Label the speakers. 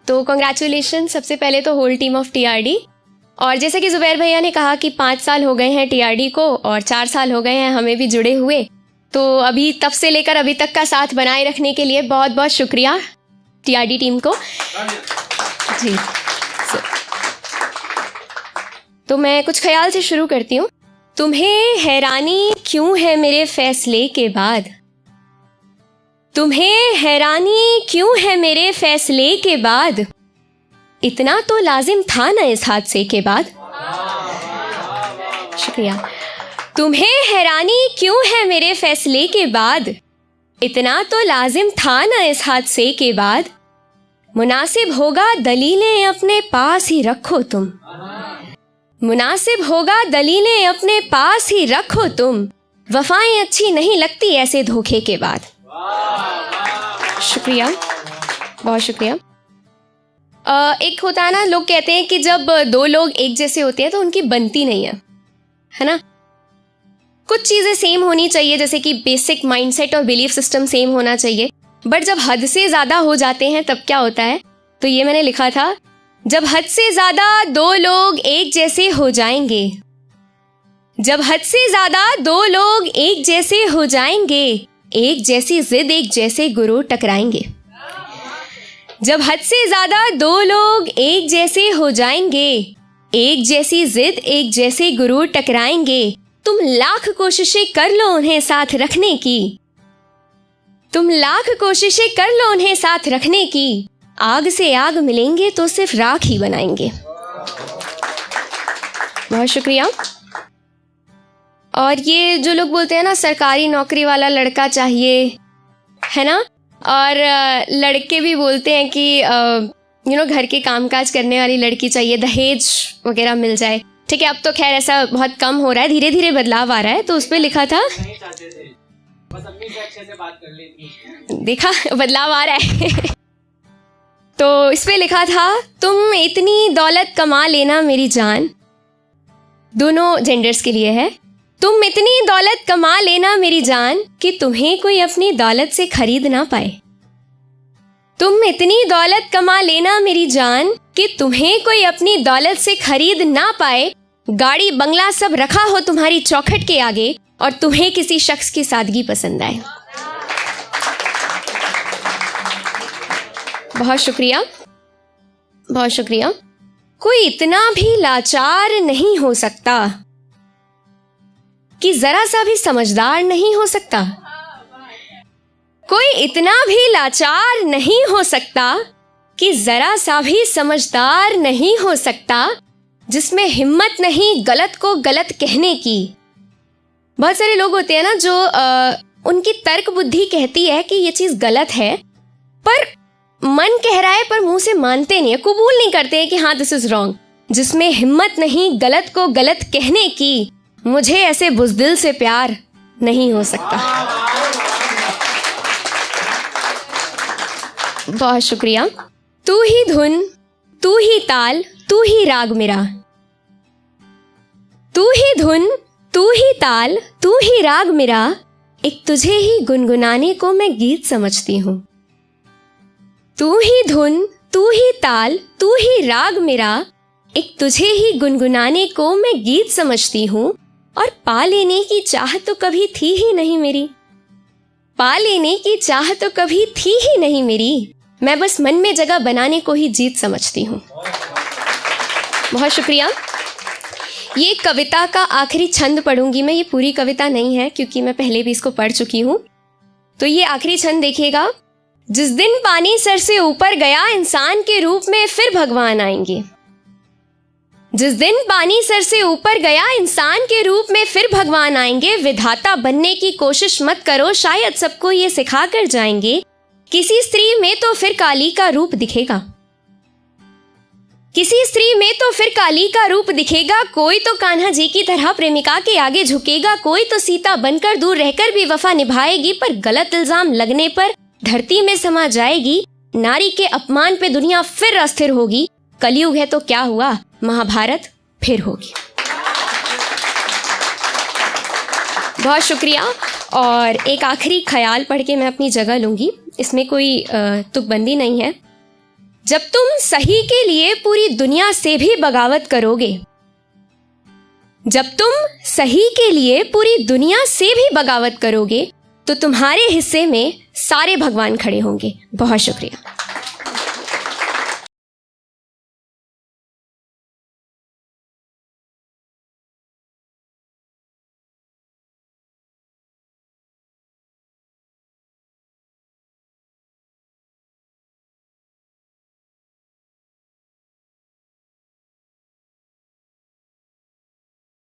Speaker 1: तो कॉन्ग्रेचुलेशन सबसे पहले तो होल टीम ऑफ टीआरडी। और जैसे कि जुबैर भैया ने कहा कि 5 साल हो गए हैं टीआरडी को और 4 साल हो गए हैं हमें भी जुड़े हुए, तो अभी तब से लेकर अभी तक का साथ बनाए रखने के लिए बहुत बहुत शुक्रिया टीआरडी टीम को जी। तो मैं कुछ ख्याल से शुरू करती हूँ। तुम्हें हैरानी क्यों है मेरे फैसले के बाद, तुम्हें हैरानी क्यों है मेरे फैसले के बाद, इतना तो लाजिम था ना इस हादसे के बाद। शुक्रिया। तुम्हें हैरानी क्यों है मेरे फैसले के बाद, इतना तो लाजिम था ना इस हादसे के बाद, मुनासिब होगा दलीलें अपने पास ही रखो तुम, मुनासिब होगा दलीलें अपने पास ही रखो तुम, वफाएं अच्छी नहीं लगती ऐसे धोखे के बाद। शुक्रिया, बहुत शुक्रिया। एक होता है ना, लोग कहते हैं कि जब 2 लोग एक जैसे होते हैं तो उनकी बनती नहीं है ना। कुछ चीजें सेम होनी चाहिए, जैसे कि बेसिक माइंडसेट और बिलीफ सिस्टम सेम होना चाहिए, बट जब हद से ज्यादा हो जाते हैं तब क्या होता है। तो ये मैंने लिखा था, जब हद से ज्यादा 2 लोग एक जैसे हो जाएंगे, जब हद से ज्यादा 2 लोग एक जैसे हो जाएंगे, एक जैसी जिद एक जैसे गुरु टकराएंगे। जब हद से ज्यादा 2 लोग एक जैसे हो जाएंगे, एक जैसी जिद एक जैसे गुरु टकराएंगे, तुम लाख कोशिशें कर लो उन्हें साथ रखने की, तुम लाख कोशिशें कर लो उन्हें साथ रखने की, आग से आग मिलेंगे तो सिर्फ राख ही बनाएंगे। बहुत शुक्रिया। और ये जो लोग बोलते हैं ना सरकारी नौकरी वाला लड़का चाहिए, है ना, और लड़के भी बोलते हैं कि घर के कामकाज करने वाली लड़की चाहिए, दहेज वगैरह मिल जाए। ठीक है, अब तो खैर ऐसा बहुत कम हो रहा है, धीरे धीरे बदलाव आ रहा है। तो उस पर लिखा था,
Speaker 2: बस अम्मी से अच्छे से बात कर लेती,
Speaker 1: देखा बदलाव आ रहा है। तो इस पे लिखा था, तुम इतनी दौलत कमा लेना मेरी जान, दोनों जेंडर्स के लिए है, तुम इतनी दौलत कमा लेना मेरी जान कि तुम्हें कोई अपनी दौलत से खरीद ना पाए, तुम इतनी दौलत कमा लेना मेरी जान कि तुम्हें कोई अपनी दौलत से खरीद ना पाए, गाड़ी बंगला सब रखा हो तुम्हारी चौखट के आगे और तुम्हें किसी शख्स की सादगी पसंद आए। बहुत शुक्रिया, बहुत शुक्रिया। कोई इतना भी लाचार नहीं हो सकता कि जरा सा भी समझदार नहीं हो सकता, कोई इतना भी लाचार नहीं हो सकता कि जरा सा भी समझदार नहीं हो सकता, जिसमें हिम्मत नहीं गलत को गलत कहने की। बहुत सारे लोग होते हैं ना जो उनकी तर्क बुद्धि कहती है कि ये चीज गलत है, पर मन कह रहा है पर मुंह से मानते नहीं है, कबूल नहीं करते हैं कि हाँ दिस इज रॉन्ग। जिसमें हिम्मत नहीं गलत को गलत कहने की, मुझे ऐसे बुज़दिल से प्यार नहीं हो सकता। बहुत शुक्रिया। तू ही धुन, तू ही ताल, तू ही राग मेरा, तू ही धुन, तू ही ताल, तू ही राग मेरा, एक तुझे ही गुनगुनाने को मैं गीत समझती हूँ। तू ही धुन, तू ही ताल, तू ही राग मेरा, एक तुझे ही गुनगुनाने को मैं गीत समझती हूँ। और पा लेने की चाह तो कभी थी ही नहीं मेरी, पा लेने की चाह तो कभी थी ही नहीं मेरी, मैं बस मन में जगह बनाने को ही जीत समझती हूँ। बहुत शुक्रिया। ये कविता का आखिरी छंद पढ़ूंगी मैं, ये पूरी कविता नहीं है क्योंकि मैं पहले भी इसको पढ़ चुकी हूँ। तो ये आखिरी छंद देखिएगा। जिस दिन पानी सर से ऊपर गया, इंसान के रूप में फिर भगवान आएंगे। जिस दिन पानी सर से ऊपर गया, इंसान के रूप में फिर भगवान आएंगे। विधाता बनने की कोशिश मत करो, शायद सबको ये सिखा कर जाएंगे। किसी स्त्री में तो फिर काली का रूप दिखेगा, किसी स्त्री में तो फिर काली का रूप दिखेगा। कोई तो कान्हा जी की तरह प्रेमिका के आगे झुकेगा, कोई तो सीता बनकर दूर रहकर भी वफा निभाएगी। पर गलत इल्जाम लगने पर धरती में समा जाएगी। नारी के अपमान पे दुनिया फिर अस्थिर होगी। कलयुग है तो क्या हुआ, महाभारत फिर होगी। बहुत शुक्रिया। और एक आखिरी ख्याल पढ़ के मैं अपनी जगह लूंगी। इसमें कोई तुकबंदी नहीं है। जब तुम सही के लिए पूरी दुनिया से भी बगावत करोगे, जब तुम सही के लिए पूरी दुनिया से भी बगावत करोगे, तो तुम्हारे हिस्से में सारे भगवान खड़े होंगे। बहुत शुक्रिया।